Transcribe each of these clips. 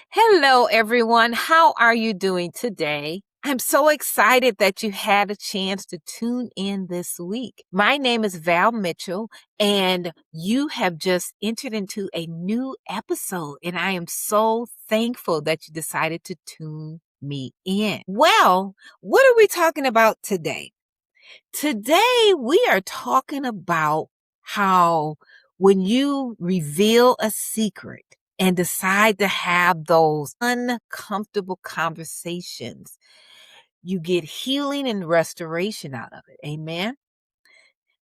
Hello, everyone. How are you doing today? I'm so excited that you had a chance to tune in this week. My name is Val Mitchell, and you have just entered into a new episode, and I am so thankful that you decided to tune me in. Well, what are we talking about today? Today, we are talking about how when you reveal a secret and decide to have those uncomfortable conversations, you get healing and restoration out of it. Amen.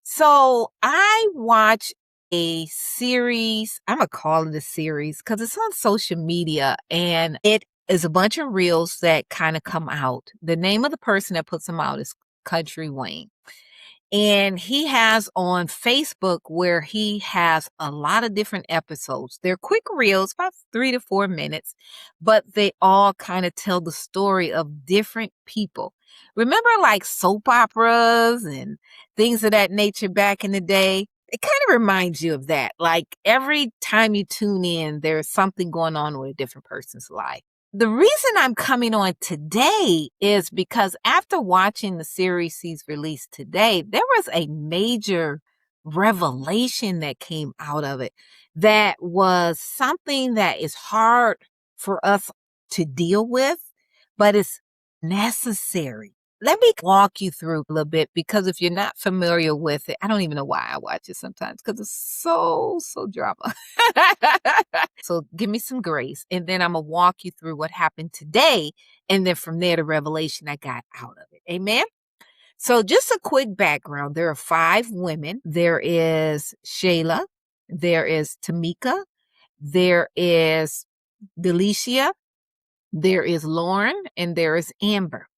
So I watch a series. I'm going to call it a series because it's on social media and it is a bunch of reels that kind of come out. The name of the person that puts them out is Country Wayne. And he has on Facebook where he has a lot of different episodes. They're quick reels, about 3 to 4 minutes, but they all kind of tell the story of different people. Remember like soap operas and things of that nature back in the day? It kind of reminds you of that. Like every time you tune in, there's something going on with a different person's life. The reason I'm coming on today is because after watching the series he's released today, there was a major revelation that came out of it that was something that is hard for us to deal with, but it's necessary. Let me walk you through a little bit because if you're not familiar with it, I don't even know why I watch it sometimes because it's so drama. So give me some grace and then I'm going to walk you through what happened today. And then from there, the revelation I got out of it. Amen. So just a quick background. There are 5 women. There is Shayla. There is Tamika. There is Delicia. There is Lauren and there is Amber.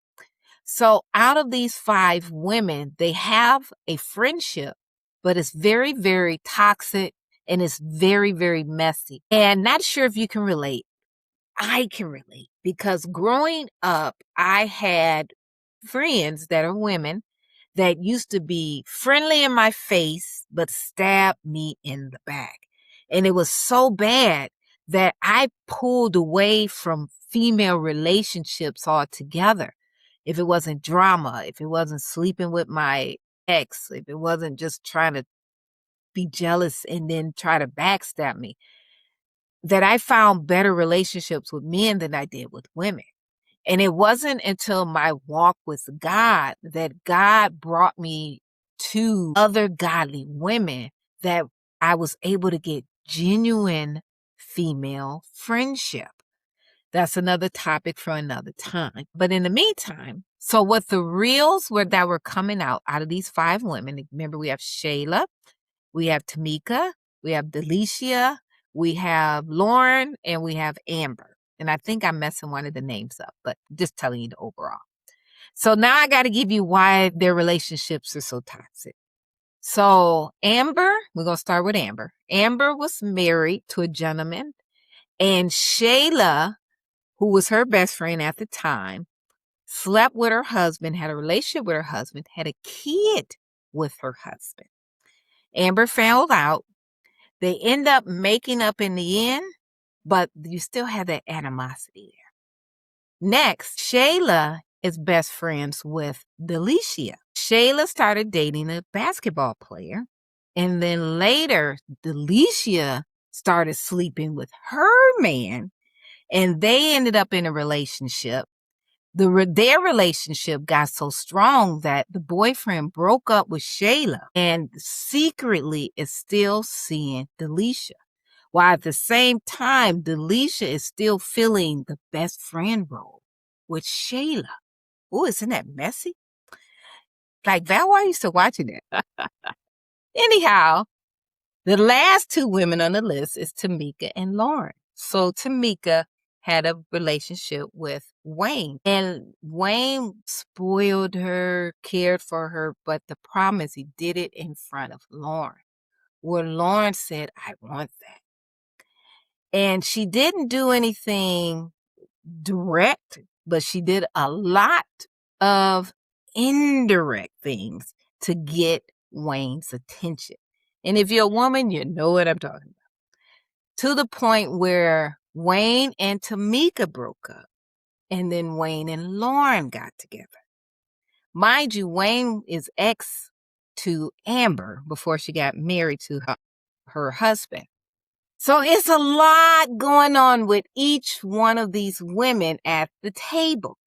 So out of these 5 women, they have a friendship, but it's very toxic and it's very messy. And not sure if you can relate. I can relate because growing up, I had friends that are women that used to be friendly in my face, but stab me in the back. And it was so bad that I pulled away from female relationships altogether. If it wasn't drama, if it wasn't sleeping with my ex, if it wasn't just trying to be jealous and then try to backstab me, that I found better relationships with men than I did with women. And it wasn't until my walk with God that God brought me to other godly women that I was able to get genuine female friendship. That's another topic for another time. But in the meantime, so what the reels were that were coming out of these 5 women, remember we have Shayla, we have Tamika, we have Delicia, we have Lauren, and we have Amber. And I think I'm messing one of the names up, but just telling you the overall. So now I got to give you why their relationships are so toxic. So Amber, we're going to start with Amber. Amber was married to a gentleman, and Shayla, who was her best friend at the time, slept with her husband, had a relationship with her husband, had a kid with her husband. Amber found out. They end up making up in the end, but you still have that animosity there. Next, Shayla is best friends with Delicia. Shayla started dating a basketball player, and then later, Delicia started sleeping with her man, and they ended up in a relationship. Their relationship got so strong that the boyfriend broke up with Shayla and secretly is still seeing Delicia. While at the same time, Delicia is still filling the best friend role with Shayla. Oh, isn't that messy? Like, Val, why are you still watching it? Anyhow, the last 2 women on the list is Tamika and Lauren. So Tamika had a relationship with Wayne, and Wayne spoiled her, cared for her, but the problem is he did it in front of Lauren, where Lauren said, I want that. And she didn't do anything direct, but she did a lot of indirect things to get Wayne's attention. And if you're a woman, you know what I'm talking about. To the point where Wayne and Tamika broke up, and then Wayne and Lauren got together. Mind you, Wayne is ex to Amber before she got married to her husband. So it's a lot going on with each one of these women at the table.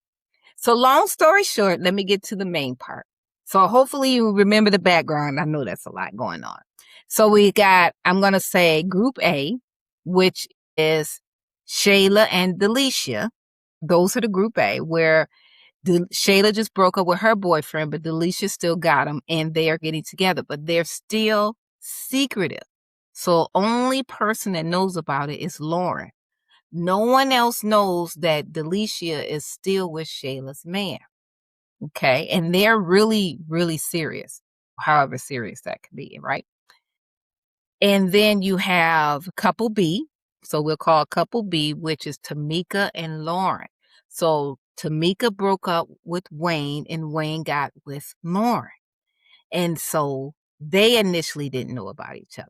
So long story short, let me get to the main part. So hopefully you remember the background. I know that's a lot going on. So we got, I'm going to say Group A, which is Shayla and Delicia. Those are the Group A, where Shayla just broke up with her boyfriend, but Delicia still got him, and they are getting together, but they're still secretive. So only person that knows about it is Lauren. No one else knows that Delicia is still with Shayla's man. Okay. And they're really, really serious, however serious that could be, right? And then you have couple B. So we'll call couple B, which is Tamika and Lauren. So Tamika broke up with Wayne and Wayne got with Lauren. And so they initially didn't know about each other.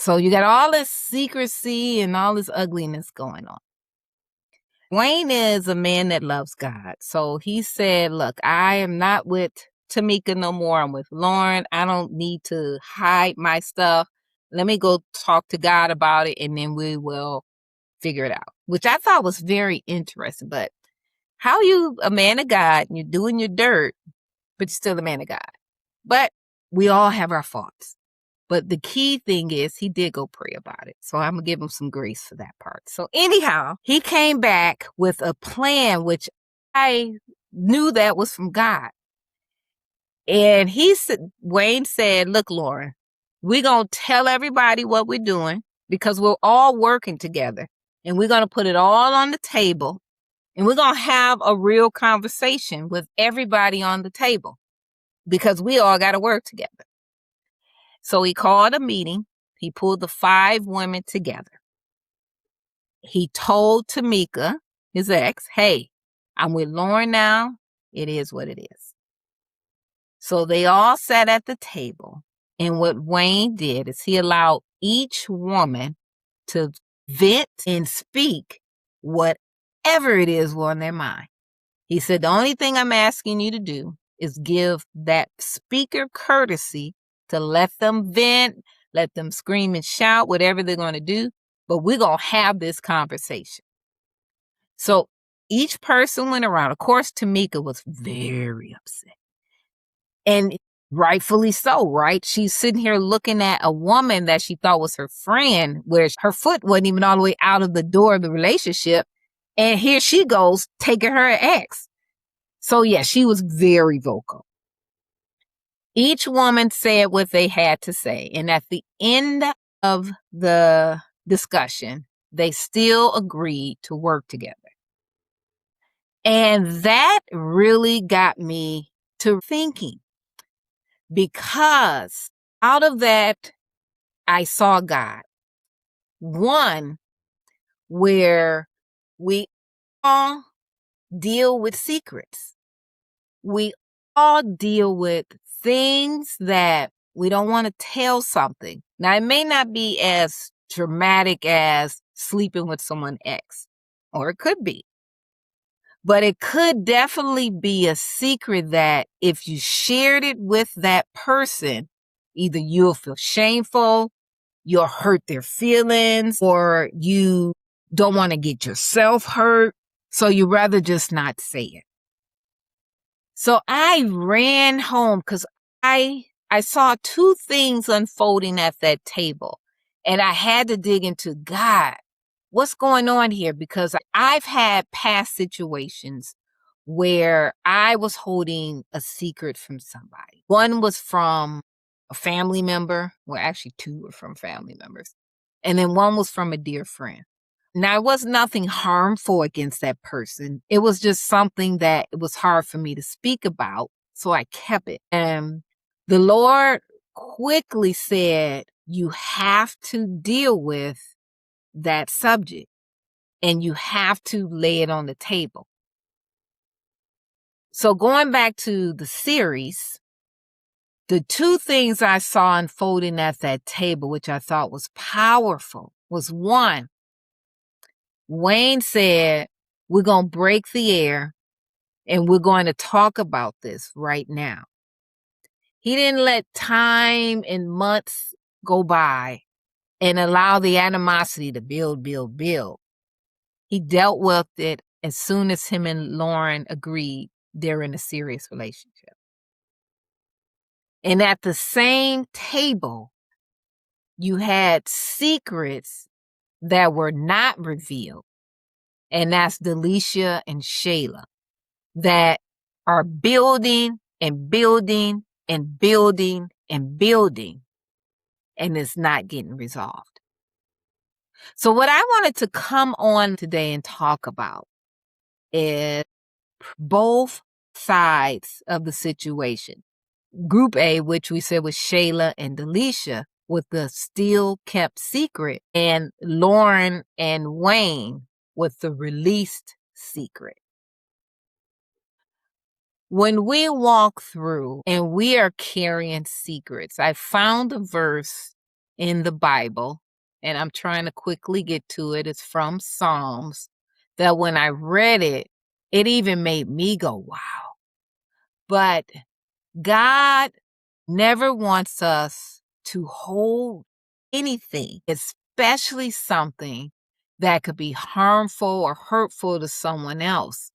So you got all this secrecy and all this ugliness going on. Wayne is a man that loves God. So he said, look, I am not with Tamika no more. I'm with Lauren. I don't need to hide my stuff. Let me go talk to God about it, and then we will figure it out, which I thought was very interesting. But how you a man of God and you're doing your dirt, but you're still a man of God. But we all have our faults. But the key thing is he did go pray about it. So I'm going to give him some grace for that part. So anyhow, he came back with a plan, which I knew that was from God. And Wayne said, look, Lauren, we're going to tell everybody what we're doing because we're all working together. And we're going to put it all on the table. And we're going to have a real conversation with everybody on the table because we all got to work together. So he called a meeting. He pulled the 5 women together. He told Tamika, his ex, hey, I'm with Lauren now. It is what it is. So they all sat at the table. And what Wayne did is he allowed each woman to vent and speak whatever it is on their mind. He said, the only thing I'm asking you to do is give that speaker courtesy to let them vent, let them scream and shout, whatever they're going to do. But we're going to have this conversation. So each person went around. Of course, Tamika was very upset. And rightfully so, right? She's sitting here looking at a woman that she thought was her friend, where her foot wasn't even all the way out of the door of the relationship. And here she goes, taking her ex. So yeah, she was very vocal. Each woman said what they had to say. And at the end of the discussion, they still agreed to work together. And that really got me to thinking, because out of that, I saw God. One, where we all deal with secrets. We all deal with things that we don't want to tell something. Now, it may not be as dramatic as sleeping with someone ex, or it could be. But it could definitely be a secret that if you shared it with that person, either you'll feel shameful, you'll hurt their feelings, or you don't want to get yourself hurt. So you rather just not say it. So I ran home because I saw 2 things unfolding at that table, and I had to dig into God. What's going on here? Because I've had past situations where I was holding a secret from somebody. One was from a family member. Well, actually 2 were from family members. And then one was from a dear friend. Now, it was nothing harmful against that person. It was just something that it was hard for me to speak about. So I kept it. And the Lord quickly said, you have to deal with that subject and you have to lay it on the table. So going back to the series, the 2 things I saw unfolding at that table, which I thought was powerful, was one, Wayne said, we're going to break the air and we're going to talk about this right now. He didn't let time and months go by and allow the animosity to build. He dealt with it as soon as him and Lauren agreed they're in a serious relationship. And at the same table, you had secrets that were not revealed. And that's Delisha and Shayla that are building and building and building and building, and it's not getting resolved. So what I wanted to come on today and talk about is both sides of the situation. Group A, which we said was Shayla and Delisha, with the still kept secret, and Lauren and Wayne with the released secret. When we walk through and we are carrying secrets, I found a verse in the Bible, and I'm trying to quickly get to it. It's from Psalms, that when I read it, it even made me go, wow. But God never wants us to hold anything, especially something that could be harmful or hurtful to someone else.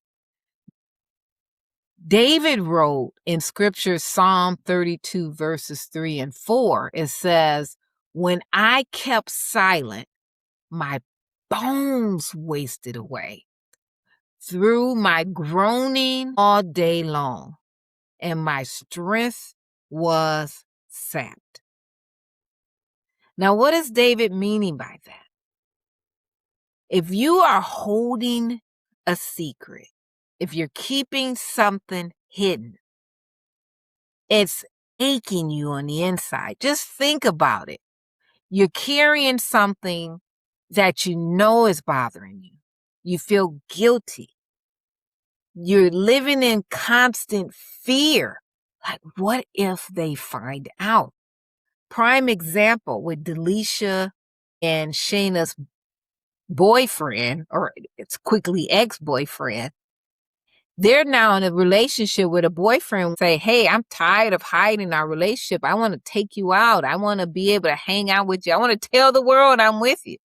David wrote in scripture, Psalm 32, verses 3 and 4, it says, when I kept silent, my bones wasted away through my groaning all day long, and my strength was sapped. Now, what is David meaning by that? If you are holding a secret, if you're keeping something hidden, it's aching you on the inside. Just think about it. You're carrying something that you know is bothering you. You feel guilty. You're living in constant fear. Like, what if they find out? Prime example with Delisha and Shayna's boyfriend, or it's quickly ex-boyfriend. They're now in a relationship with a boyfriend. Say, hey, I'm tired of hiding our relationship. I want to take you out. I want to be able to hang out with you. I want to tell the world I'm with you.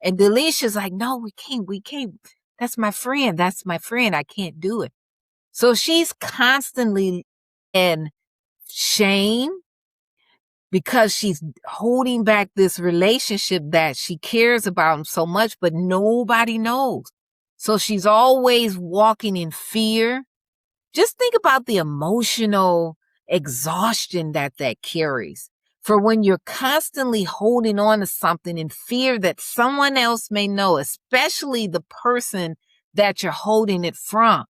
And Delicia's like, no, we can't. That's my friend. I can't do it. So she's constantly in shame because she's holding back this relationship that she cares about so much, but nobody knows. So she's always walking in fear. Just think about the emotional exhaustion that carries. For when you're constantly holding on to something in fear that someone else may know, especially the person that you're holding it from.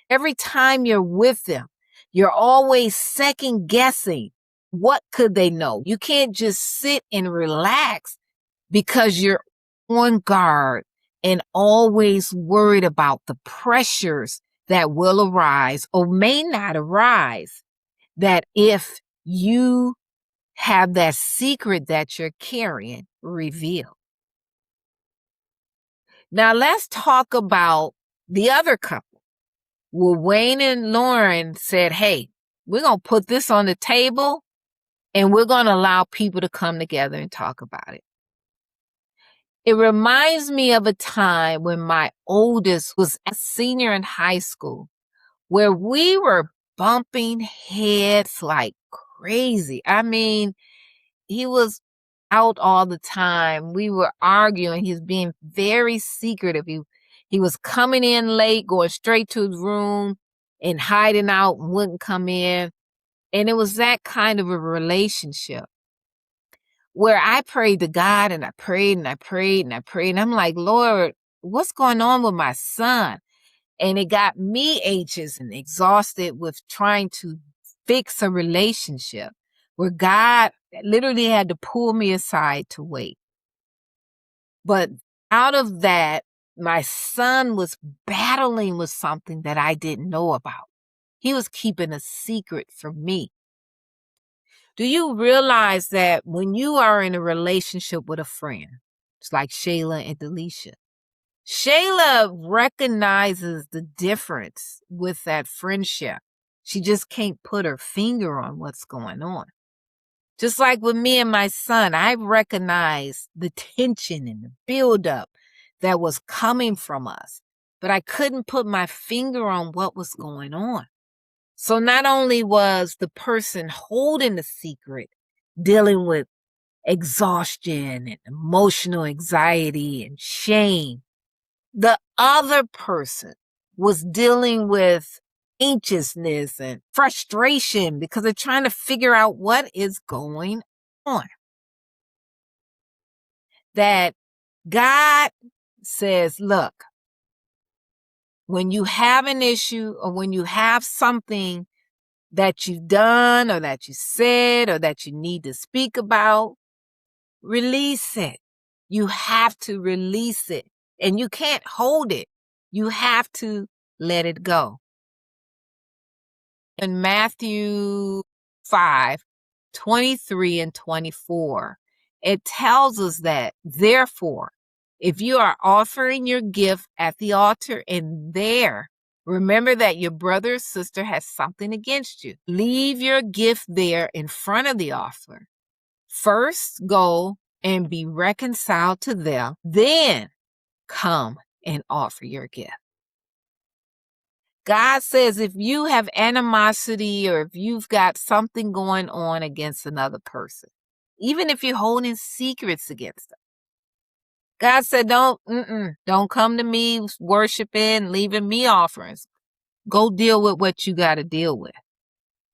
Every time you're with them, you're always second guessing. What could they know? You can't just sit and relax because you're on guard and always worried about the pressures that will arise or may not arise, that if you have that secret that you're carrying revealed. Now let's talk about the other couple. Well, Wayne and Lauren said, hey, we're going to put this on the table and we're going to allow people to come together and talk about it. It reminds me of a time when my oldest was a senior in high school, where we were bumping heads like crazy. I mean, he was out all the time. We were arguing. He was being very secretive. He was coming in late, going straight to his room and hiding out and wouldn't come in. And it was that kind of a relationship where I prayed to God and I prayed and I prayed and I prayed. And I'm like, Lord, what's going on with my son? And it got me anxious and exhausted with trying to fix a relationship where God literally had to pull me aside to wait. But out of that, my son was battling with something that I didn't know about. He was keeping a secret from me. Do you realize that when you are in a relationship with a friend, it's like Shayla and Delisha, Shayla recognizes the difference with that friendship. She just can't put her finger on what's going on. Just like with me and my son, I recognized the tension and the buildup that was coming from us, but I couldn't put my finger on what was going on. So not only was the person holding the secret dealing with exhaustion and emotional anxiety and shame, the other person was dealing with anxiousness and frustration because they're trying to figure out what is going on. That God says, look, when you have an issue or when you have something that you've done or that you said or that you need to speak about, release it. You have to release it. And you can't hold it. You have to let it go. In Matthew 5:23 and 24, it tells us that, therefore, if you are offering your gift at the altar and there, remember that your brother or sister has something against you. Leave your gift there in front of the altar. First, go and be reconciled to them. Then come and offer your gift. God says if you have animosity or if you've got something going on against another person, even if you're holding secrets against them, God said, don't come to me worshiping, leaving me offerings. Go deal with what you got to deal with.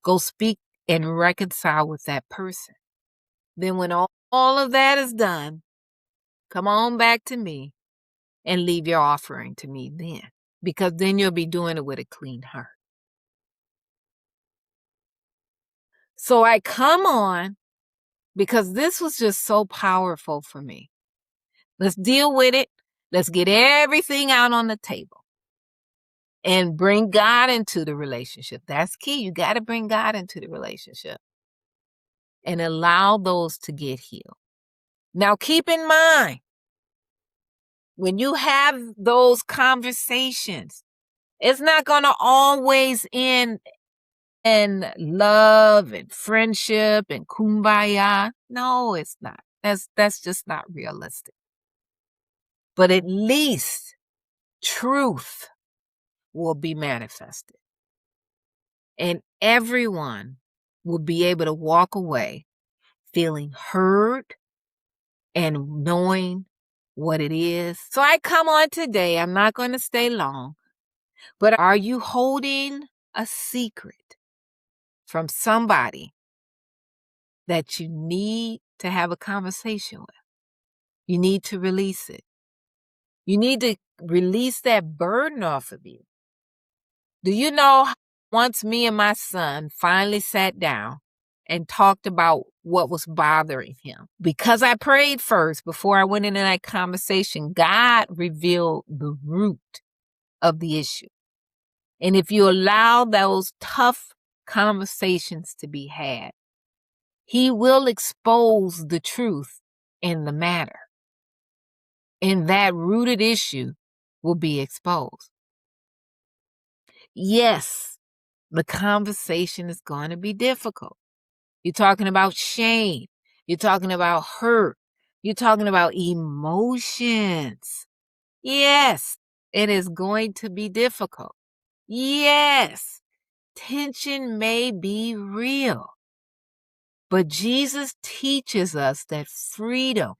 Go speak and reconcile with that person. Then when all of that is done, come on back to me and leave your offering to me then, because then you'll be doing it with a clean heart. So I come on because this was just so powerful for me. Let's deal with it. Let's get everything out on the table and bring God into the relationship. That's key. You got to bring God into the relationship and allow those to get healed. Now, keep in mind, when you have those conversations, it's not going to always end in love and friendship and kumbaya. No, it's not. That's just not realistic. But at least truth will be manifested. And everyone will be able to walk away feeling heard and knowing what it is. So I come on today. I'm not going to stay long. But are you holding a secret from somebody that you need to have a conversation with? You need to release it. You need to release that burden off of you. Do you know, once me and my son finally sat down and talked about what was bothering him? Because I prayed first before I went into that conversation, God revealed the root of the issue. And if you allow those tough conversations to be had, He will expose the truth in the matter. And that rooted issue will be exposed. Yes, the conversation is going to be difficult. You're talking about shame. You're talking about hurt. You're talking about emotions. Yes, it is going to be difficult. Yes, tension may be real. But Jesus teaches us that freedom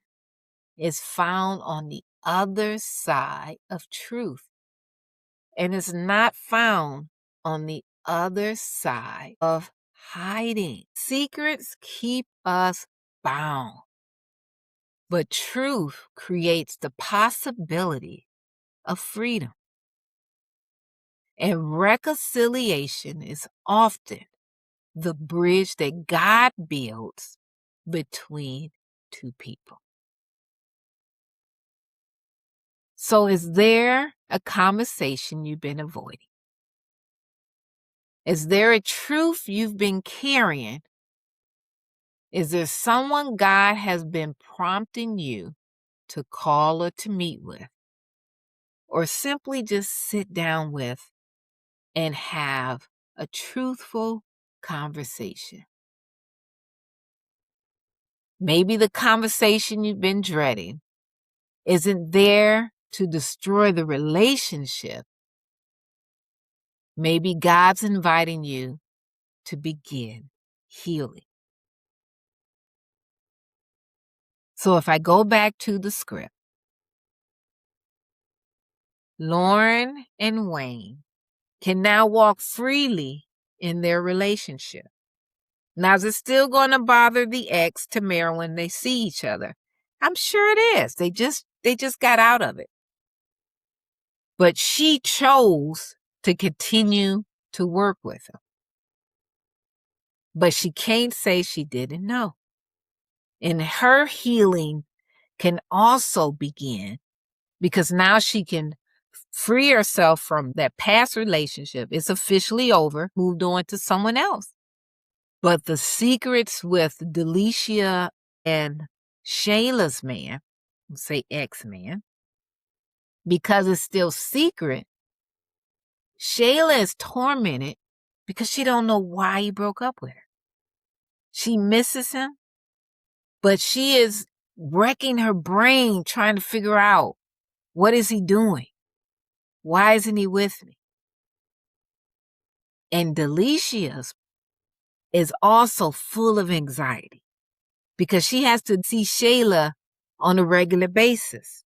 is found on the other side of truth. And it's not found on the other side of hiding. Secrets keep us bound, but truth creates the possibility of freedom. And reconciliation is often the bridge that God builds between two people. So is there a conversation you've been avoiding? Is there a truth you've been carrying? Is there someone God has been prompting you to call or to meet with? or simply just sit down with and have a truthful conversation. Maybe the conversation you've been dreading isn't there to destroy the relationship. Maybe God's inviting you to begin healing. So if I go back to the script, Lauren and Wayne can now walk freely in their relationship. Now, is it still going to bother the ex Tamara when they see each other? I'm sure it is. They just got out of it. But she chose to continue to work with him. But she can't say she didn't know. And her healing can also begin because now she can free herself from that past relationship. It's officially over, moved on to someone else. But the secrets with Delicia and Shayla's man, we'll say ex-man, because it's still secret, Shayla is tormented because she don't know why he broke up with her. She misses him, but she is wrecking her brain trying to figure out, what is he doing? Why isn't he with me? And Delicia's is also full of anxiety because she has to see Shayla on a regular basis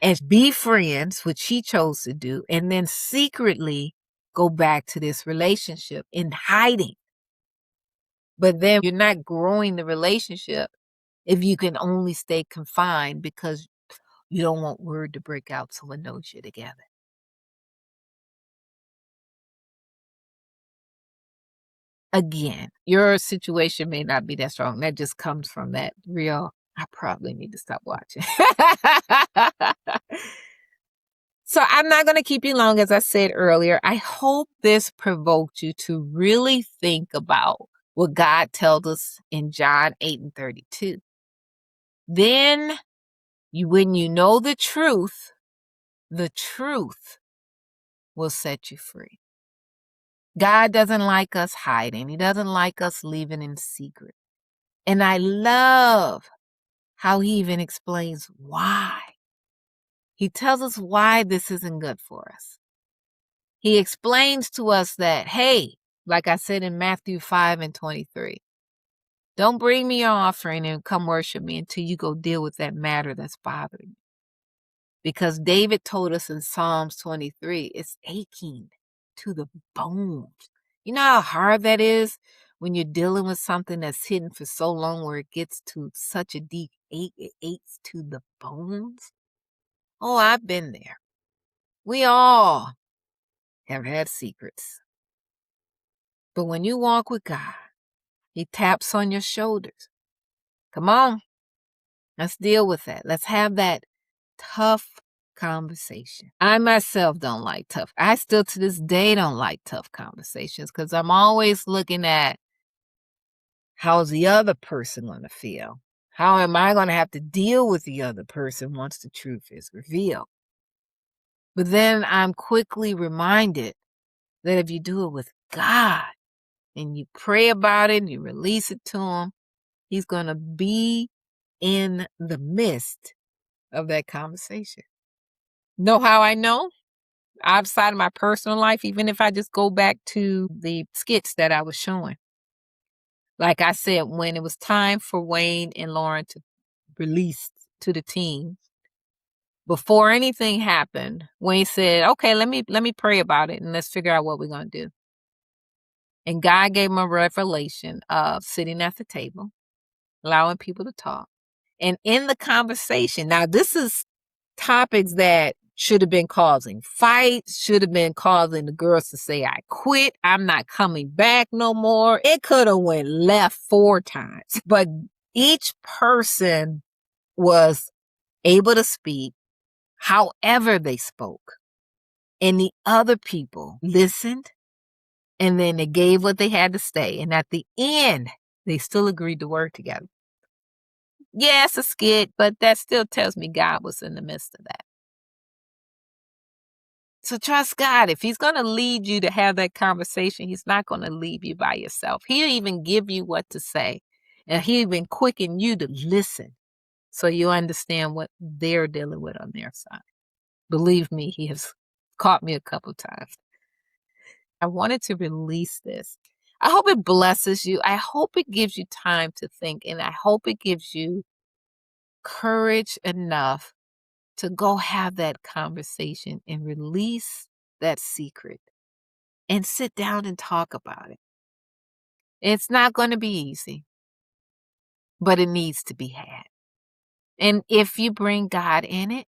and be friends, which she chose to do, and then secretly go back to this relationship in hiding. But then you're not growing the relationship if you can only stay confined because you don't want word to break out so someone knows you're together. Again, your situation may not be that strong. That just comes from that real, I probably need to stop watching. So I'm not going to keep you long, as I said earlier. I hope this provoked you to really think about what God tells us in John 8:32. Then, when you know the truth will set you free. God doesn't like us hiding. He doesn't like us living in secret. And I love how he even explains why. He tells us why this isn't good for us. He explains to us that, hey, like I said in Matthew 5:23, don't bring me your offering and come worship me until you go deal with that matter that's bothering you. Because David told us in Psalms 23, it's aching to the bones. You know how hard that is when you're dealing with something that's hidden for so long where it gets to such a deep ache, it aches to the bones? Oh, I've been there. We all have had secrets. But when you walk with God, he taps on your shoulders. Come on, let's deal with that. Let's have that tough conversation. I myself don't like tough. I still to this day don't like tough conversations because I'm always looking at how's the other person going to feel? How am I going to have to deal with the other person once the truth is revealed? But then I'm quickly reminded that if you do it with God and you pray about it and you release it to him, he's going to be in the midst of that conversation. Know how I know? Outside of my personal life, even if I just go back to the skits that I was showing. Like I said, when it was time for Wayne and Lauren to release to the team, before anything happened, Wayne said, okay, let me pray about it and let's figure out what we're going to do. And God gave him a revelation of sitting at the table, allowing people to talk. And in the conversation, now this is topics that should have been causing fights, should have been causing the girls to say, I quit, I'm not coming back no more. It could have went left 4 times. But each person was able to speak however they spoke. And the other people listened, and then they gave what they had to say. And at the end, they still agreed to work together. Yeah, it's a skit, but that still tells me God was in the midst of that. So trust God. If He's going to lead you to have that conversation, He's not going to leave you by yourself. He'll even give you what to say. And He'll even quicken you to listen so you understand what they're dealing with on their side. Believe me, He has caught me a couple times. I wanted to release this. I hope it blesses you. I hope it gives you time to think. And I hope it gives you courage enough to go have that conversation and release that secret and sit down and talk about it. It's not going to be easy, but it needs to be had. And if you bring God in it,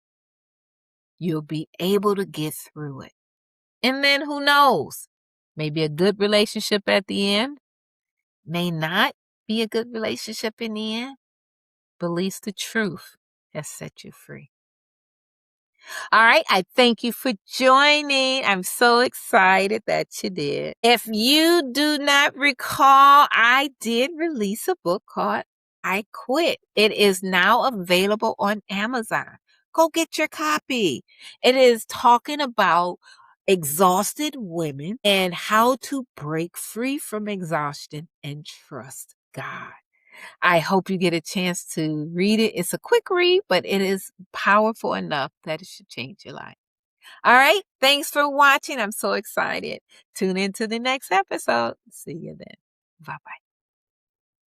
you'll be able to get through it. And then who knows? Maybe a good relationship at the end, may not be a good relationship in the end, but at least the truth has set you free. All right. I thank you for joining. I'm so excited that you did. If you do not recall, I did release a book called I Quit. It is now available on Amazon. Go get your copy. It is talking about exhausted women and how to break free from exhaustion and trust God. I hope you get a chance to read it. It's a quick read, but it is powerful enough that it should change your life. All right. Thanks for watching. I'm so excited. Tune in to the next episode. See you then. Bye bye.